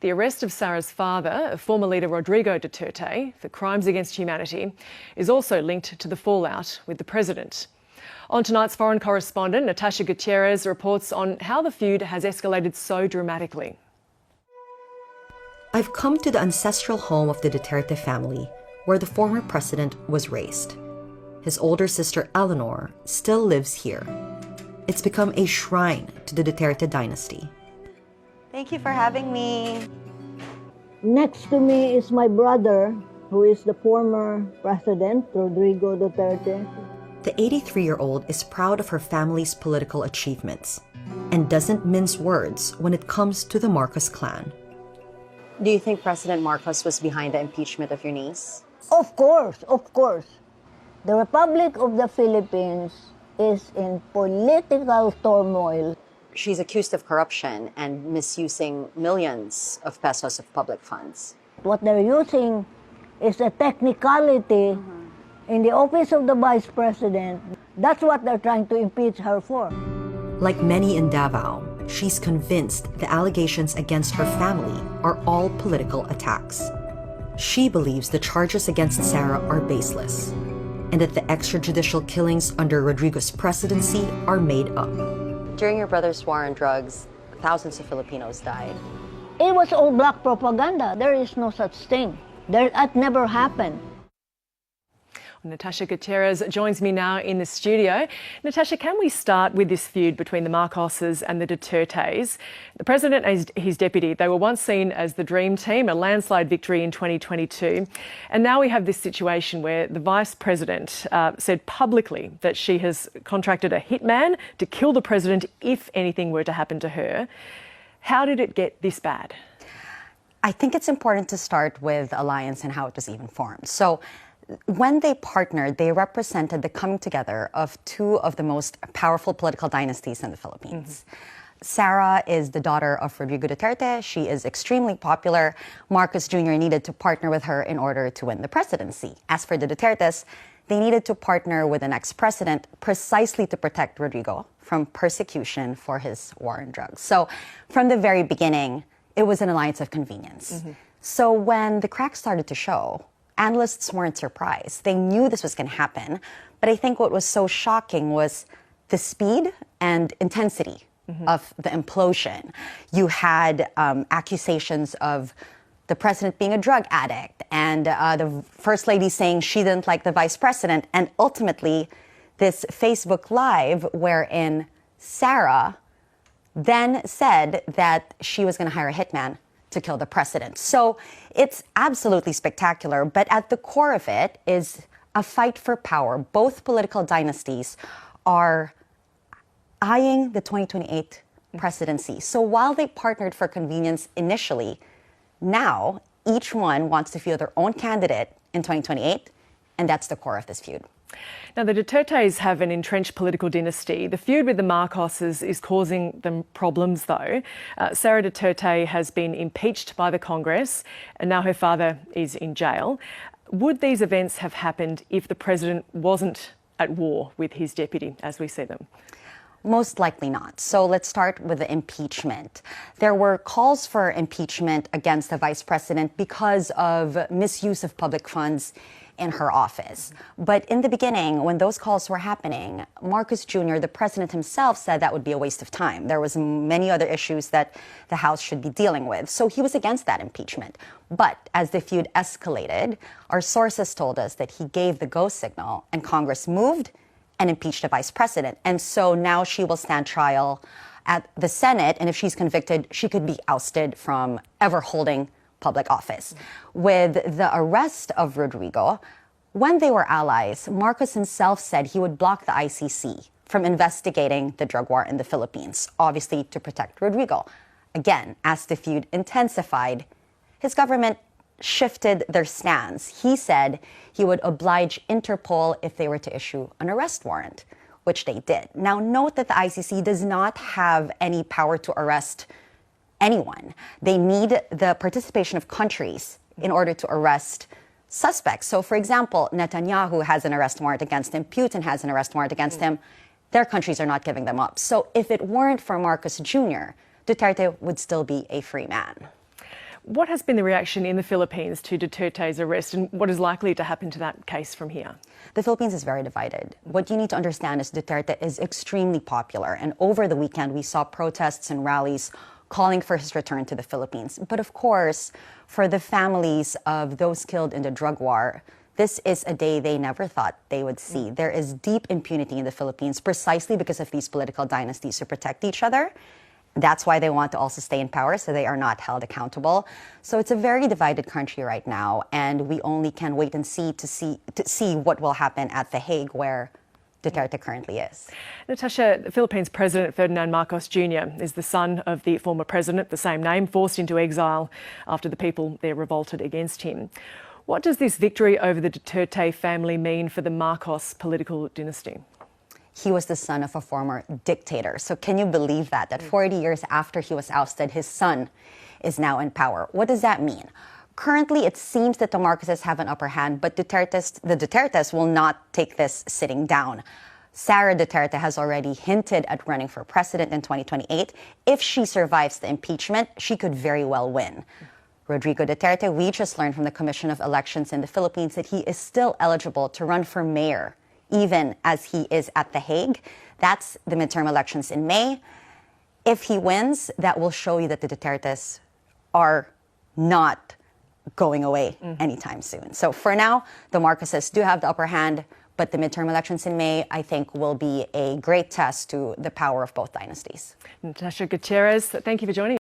The arrest of Sara's father, former leader Rodrigo Duterte, for crimes against humanity, is also linked to the fallout with the president. On tonight's foreign correspondent, Natasha Gutierrez reports on how the feud has escalated so dramatically. I've come to the ancestral home of the Duterte family, where the former president was raised. His older sister Eleanor still lives here. It's become a shrine to the Duterte dynasty. Thank you for having me. Next to me is my brother, who is the former president, Rodrigo Duterte. The 83-year-old is proud of her family's political achievements and doesn't mince words when it comes to the Marcos clan. Do you think President Marcos was behind the impeachment of your niece? Of course, of course. The Republic of the Philippines is in political turmoil. She's accused of corruption and misusing millions of pesos of public funds. What they're using is a technicality in the office of the vice president. That's what they're trying to impeach her for. Like many in Davao, she's convinced the allegations against her family are all political attacks. She believes the charges against Sara are baseless and that the extrajudicial killings under Rodrigo's presidency are made up. During your brother's war on drugs, thousands of Filipinos died. It was all black propaganda. There is no such thing. That never happened. Natasha Gutierrez joins me now in the studio. Natasha, can we start with this feud between the Marcoses and the Dutertes? The president and his deputy, they were once seen as the dream team, a landslide victory in 2022. And now we have this situation where the vice president said publicly that she has contracted a hitman to kill the president if anything were to happen to her. How did it get this bad? I think it's important to start with Alliance and how it was even formed. So when they partnered, they represented the coming together of two of the most powerful political dynasties in the Philippines. Sara is the daughter of Rodrigo Duterte. She is extremely popular. Marcos Jr. needed to partner with her in order to win the presidency. As for the Dutertes, they needed to partner with the next president precisely to protect Rodrigo from persecution for his war on drugs. So from the very beginning, it was an alliance of convenience. So when the cracks started to show, analysts weren't surprised. They knew this was going to happen. But I think what was so shocking was the speed and intensity of the implosion. You had accusations of the president being a drug addict and the first lady saying she didn't like the vice president. And ultimately, this Facebook Live wherein Sara then said that she was going to hire a hitman to kill the president. So it's absolutely spectacular, but at the core of it is a fight for power. Both political dynasties are eyeing the 2028 presidency. So while they partnered for convenience initially, now each one wants to field their own candidate in 2028, and that's the core of this feud. Now, the Dutertes have an entrenched political dynasty. The feud with the Marcoses is causing them problems, though. Sara Duterte has been impeached by the Congress, and now her father is in jail. Would these events have happened if the president wasn't at war with his deputy, as we see them? Most likely not. So let's start with the impeachment. There were calls for impeachment against the vice president because of misuse of public funds in her office. But in the beginning, when those calls were happening, Marcos Jr., the president himself, said that would be a waste of time. There was many other issues that the House should be dealing with. So he was against that impeachment. But as the feud escalated, our sources told us that he gave the go signal and Congress moved and impeached the vice president. And so now she will stand trial at the Senate. And if she's convicted, she could be ousted from ever holding public office. With the arrest of Rodrigo, when they were allies, Marcos himself said he would block the ICC from investigating the drug war in the Philippines, obviously to protect Rodrigo. Again, as the feud intensified, his government shifted their stance. He said he would oblige Interpol if they were to issue an arrest warrant, which they did. Now, note that the ICC does not have any power to arrest anyone. They need the participation of countries in order to arrest suspects. So, for example, Netanyahu has an arrest warrant against him. Putin has an arrest warrant against him. Their countries are not giving them up. So if it weren't for Marcos Jr., Duterte would still be a free man. What has been the reaction in the Philippines to Duterte's arrest, and what is likely to happen to that case from here? The Philippines is very divided. What you need to understand is Duterte is extremely popular, and over the weekend we saw protests and rallies calling for his return to the Philippines. But of course, for the families of those killed in the drug war, this is a day they never thought they would see. There is deep impunity in the Philippines precisely because of these political dynasties who protect each other. That's why they want to also stay in power, so they are not held accountable. So it's a very divided country right now, and we only can wait and see to see what will happen at The Hague, where Duterte currently is. Natasha, the Philippines President Ferdinand Marcos Jr. is the son of the former president, the same name, forced into exile after the people there revolted against him. What does this victory over the Duterte family mean for the Marcos political dynasty? He was the son of a former dictator. So can you believe that 40 years after he was ousted, his son is now in power? What does that mean? Currently, it seems that the Marcoses have an upper hand, but the Dutertes will not take this sitting down. Sara Duterte has already hinted at running for president in 2028. If she survives the impeachment, she could very well win. Rodrigo Duterte, we just learned from the Commission of Elections in the Philippines that he is still eligible to run for mayor, even as he is at The Hague. That's the midterm elections in May. If he wins, that will show you that the Dutertes are not going away anytime soon. So for now, the Marcoses do have the upper hand, but the midterm elections in May, I think, will be a great test to the power of both dynasties. Natasha Gutierrez, thank you for joining us.